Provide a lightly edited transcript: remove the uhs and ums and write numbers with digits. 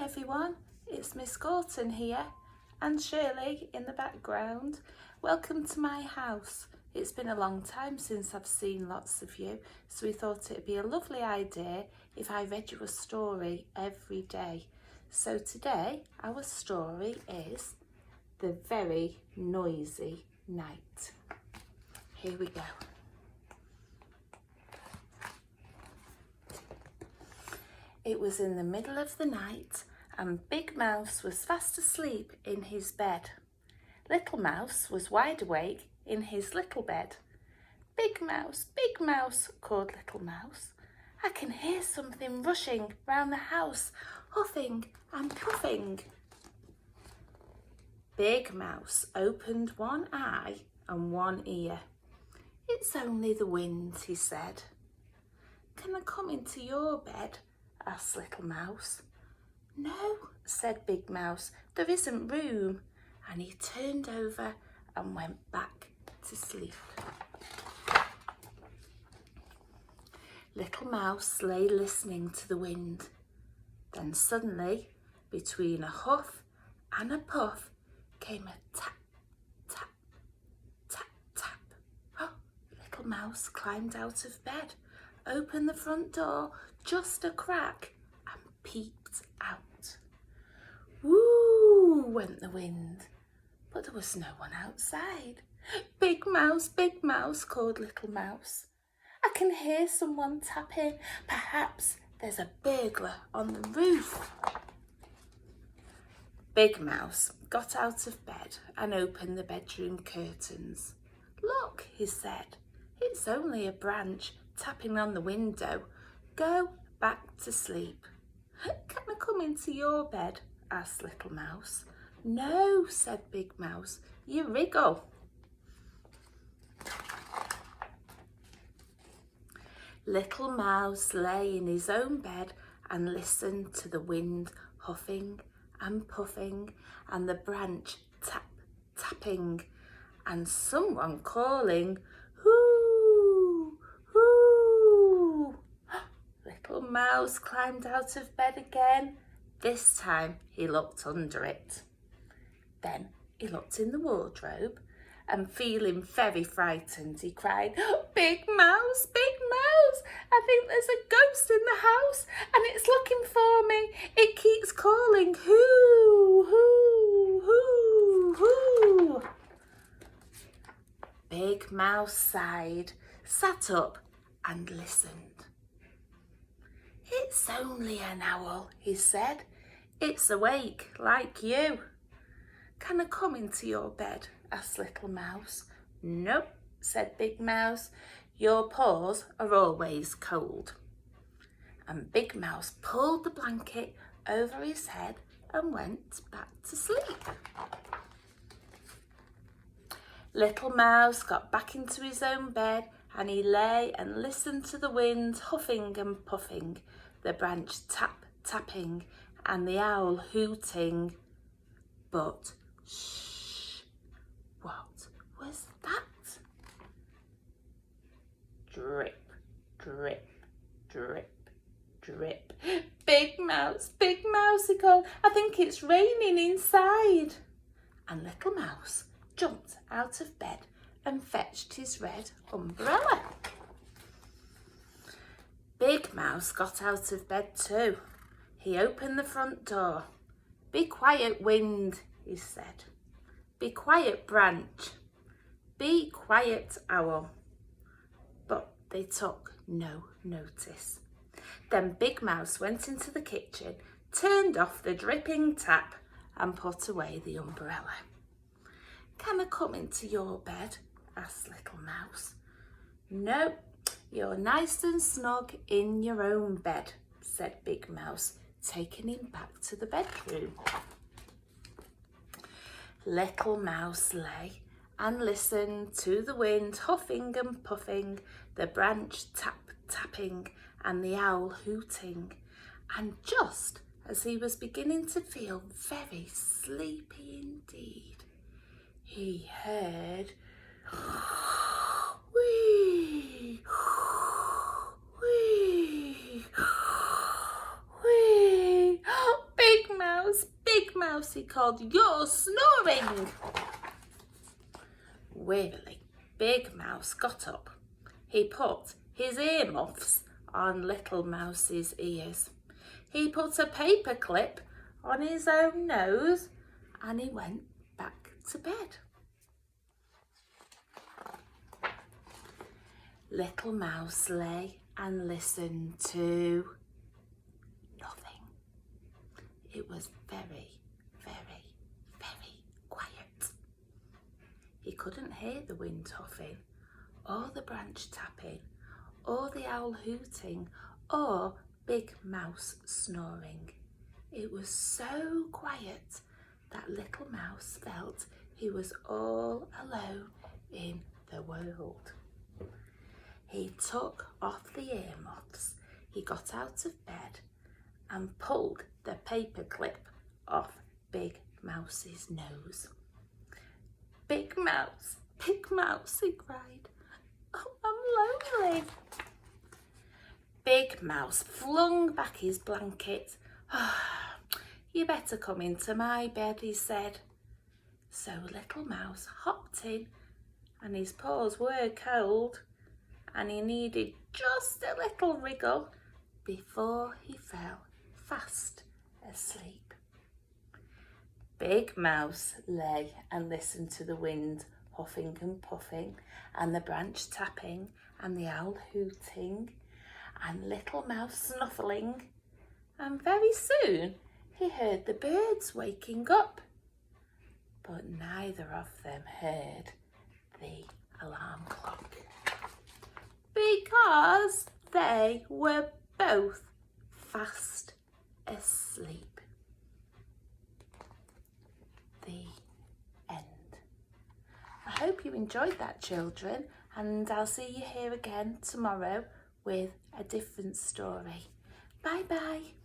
everyone, it's Miss Gorton here and Shirley in the background. Welcome to my house. It's been a long time since I've seen lots of you, so we thought it'd be a lovely idea if I read you a story every day. So today our story is The Very Noisy Night. Here we go. It was in the middle of the night and Big Mouse was fast asleep in his bed. Little Mouse was wide awake in his little bed. Big Mouse, called Little Mouse. I can hear something rushing round the house, huffing and puffing. Big Mouse opened one eye and one ear. It's only the wind, he said. Can I come into your bed? Asked Little Mouse. No, said Big Mouse, there isn't room. And he turned over and went back to sleep. Little Mouse lay listening to the wind. Then suddenly, between a huff and a puff, came a tap, tap, tap, tap. Oh, Little Mouse climbed out of bed, opened the front door just a crack and peeped out. Woo, went the wind, but there was no one outside. Big Mouse, called Little Mouse. I can hear someone tapping. Perhaps there's a burglar on the roof. Big Mouse got out of bed and opened the bedroom curtains. Look, he said, it's only a branch tapping on the window. Go back to sleep. Can I come into your bed? Asked Little Mouse. No, said Big Mouse, you wriggle. Little Mouse lay in his own bed and listened to the wind huffing and puffing and the branch tap, tapping and someone calling, hoo, hoo. Little Mouse climbed out of bed again. This time he looked under it. Then he looked in the wardrobe and feeling very frightened, he cried, Big Mouse, I think there's a ghost in the house and it's looking for me. It keeps calling, hoo, hoo, hoo, hoo. Big Mouse sighed, sat up and listened. It's only an owl, he said. It's awake like you. Can I come into your bed? Asked Little Mouse. Nope, said Big Mouse. Your paws are always cold. And Big Mouse pulled the blanket over his head and went back to sleep. Little Mouse got back into his own bed and he lay and listened to the wind huffing and puffing, the branch tap, tapping and the owl hooting. But shh, what was that? Drip, drip, drip, drip. Big Mouse, he called, I think it's raining inside. And Little Mouse jumped out of bed and fetched his red umbrella. Big Mouse got out of bed too. He opened the front door. Be quiet, wind, he said. Be quiet, branch. Be quiet, owl. But they took no notice. Then Big Mouse went into the kitchen, turned off the dripping tap and put away the umbrella. Can I come into your bed? Asked Little Mouse. No, you're nice and snug in your own bed, said Big Mouse, taking him back to the bedroom. Little Mouse lay and listened to the wind huffing and puffing, the branch tap, tapping and the owl hooting. And just as he was beginning to feel very sleepy indeed, he heard wee, wee, wee. Big Mouse, he called, "you're snoring." Wearily, Big Mouse got up. He put his earmuffs on Little Mouse's ears. He put a paper clip on his own nose and he went back to bed. Little Mouse lay and listened to nothing. It was very, very, very quiet. He couldn't hear the wind huffing, or the branch tapping, or the owl hooting, or Big Mouse snoring. It was so quiet that Little Mouse felt he was all alone in the world. He took off the earmuffs, he got out of bed and pulled the paper clip off Big Mouse's nose. Big Mouse, he cried, "oh, I'm lonely." Big Mouse flung back his blanket. "Oh, you better come into my bed," he said. So Little Mouse hopped in and his paws were cold and he needed just a little wriggle before he fell fast asleep. Big Mouse lay and listened to the wind huffing and puffing and the branch tapping and the owl hooting and Little Mouse snuffling, and very soon he heard the birds waking up, but neither of them heard the alarm clock because they were both fast asleep. The end. I hope you enjoyed that, children, and I'll see you here again tomorrow with a different story. Bye bye.